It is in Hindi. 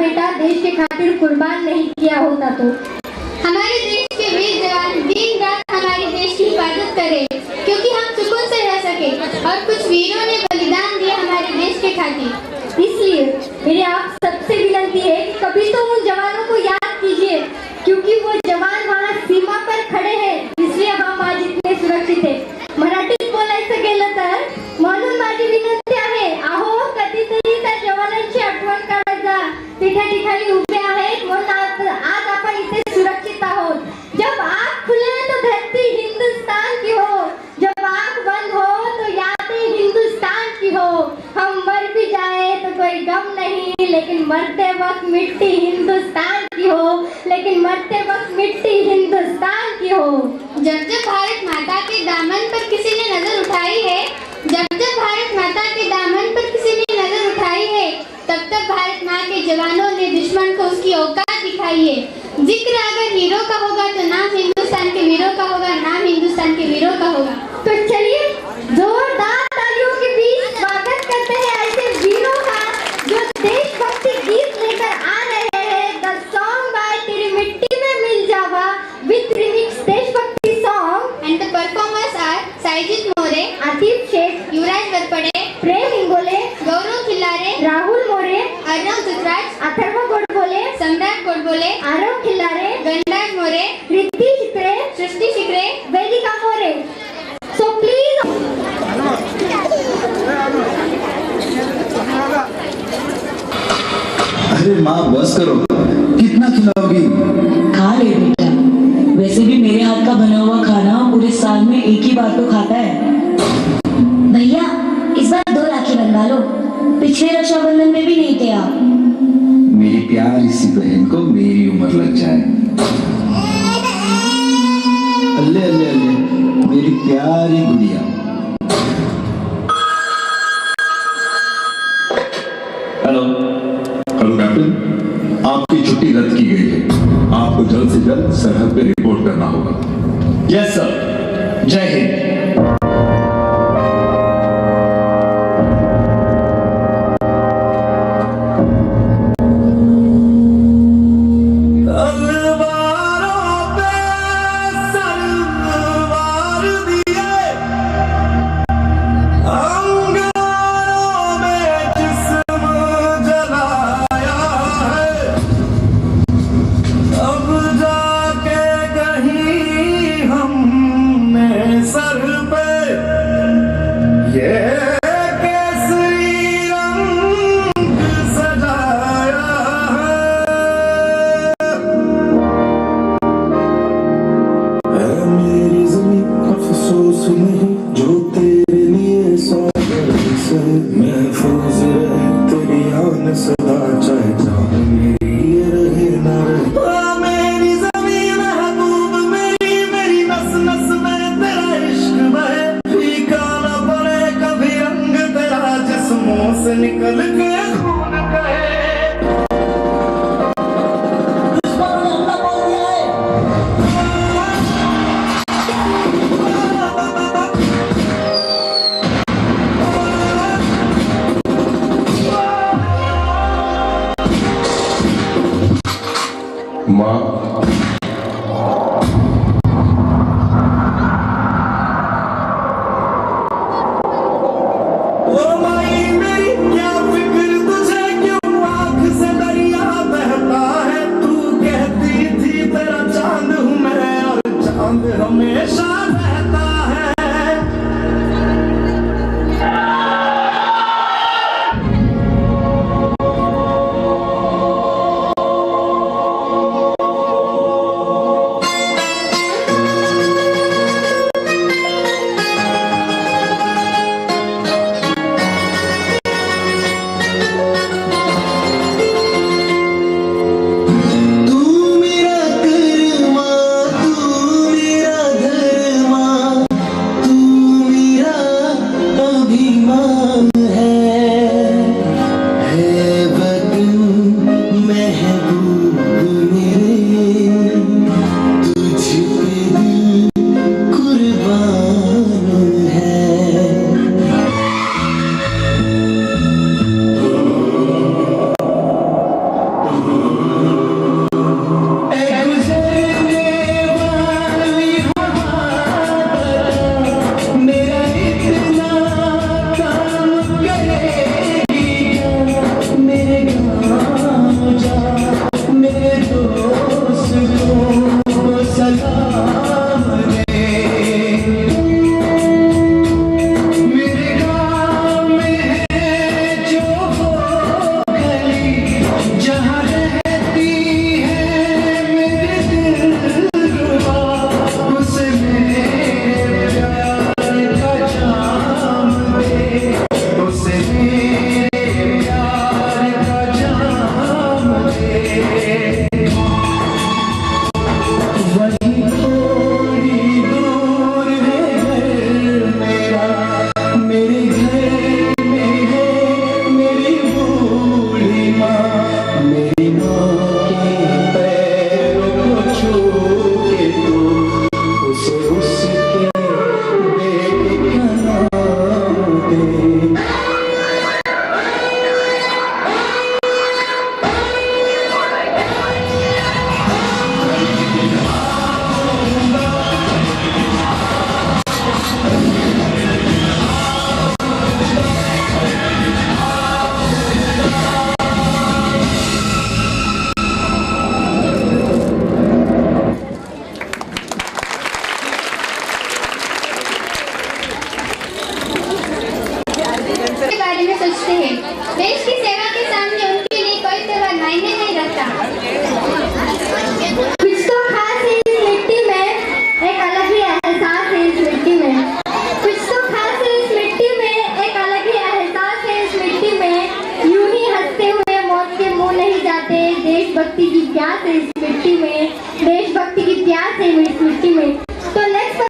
बेटा देश के खातिर कुर्बान नहीं किया होता तो। हमारे देश के वीर जवान दिन रात हमारे देश की हिफाजत करे क्योंकि हम सुकून से रह सके, और कुछ वीरों ने बलिदान दिया हमारे देश के खातिर। इसलिए मेरे आप सबसे विनती है कि कभी तो उन जवानों को याद कीजिए, क्योंकि वो जवान वहाँ सीमा पर खड़े हैं, इसलिए हम आज इतने सुरक्षित हैं। मराठीत बोलायचं गेलं तर म्हणून माझी विनंती आहे, अहो कधीतरी त्या जवानांची आठवण काढा जा, ते त्या ठिकाणी उभे आहेत म्हणून आज आपण इथे सुरक्षित आहोत। जब आँख खुले तो धरती हिंदुस्तान की हो, जब आँख बंद हो तो यादें हिंदुस्तान की हो। हम मर भी जाए तो कोई गम नहीं, लेकिन मरते वक्त मिट्टी हिंदुस्तान की हो, लेकिन मरते वक्त मिट्टी हिंदुस्तान की हो। जब जब भारत माता के दामन पर किसी ने नजर उठाई है, जब जब भारत माता के दामन पर किसी ने नजर उठाई है, तब तक भारत माँ के जवानों ने दुश्मन को उसकी औकात दिखाई है। जिक्र अगर हीरो का होगा तो नाम हिंदुस्तान के वीरों का होगा, नाम हिंदुस्तान के वीरों का होगा। तो चलिए जोरदार तालियों के बीच स्वागत करते हैं ऐसे वीरों का जो देशभक्ति गीत लेकर आ रहे हैं। द सॉन्ग बाय तेरी मिट्टी में मिल जावा विद रिमिक्स देशभक्ति song, and the performers are Saijit More, Atif Shaikh, Yuvraj Warpade, Prem Ingole, Gaurav Khillare, Rahul More, Arnav Dutraj, Atharva Godbole, Samrat Godbole, Aarav Khillare, Ganraj More, Riddhi Shikre, Srishti Shikre, Vedika More. So please अरे माँ बस करो, कितना खिलाओगी? खा ले बेटा, वैसे भी मेरे हाथ का बना हुआ खाना पूरे साल में एक ही बार तो खाता है। भैया इस बार 2 राखी बनवा लो, पिछले रक्षाबंधन में भी नहीं थे आप। मेरी प्यारी सी बहन को मेरी उम्र लग जाए। अल्ले अल्ले अल्ले, मेरी प्यारी गुड़िया। हेलो हेलो कैप्टन, आपकी छुट्टी रद्द की गई है, आपको जल्द से जल्द सरहद पे रिपोर्ट करना होगा। यस सर, जय हिंद। देश की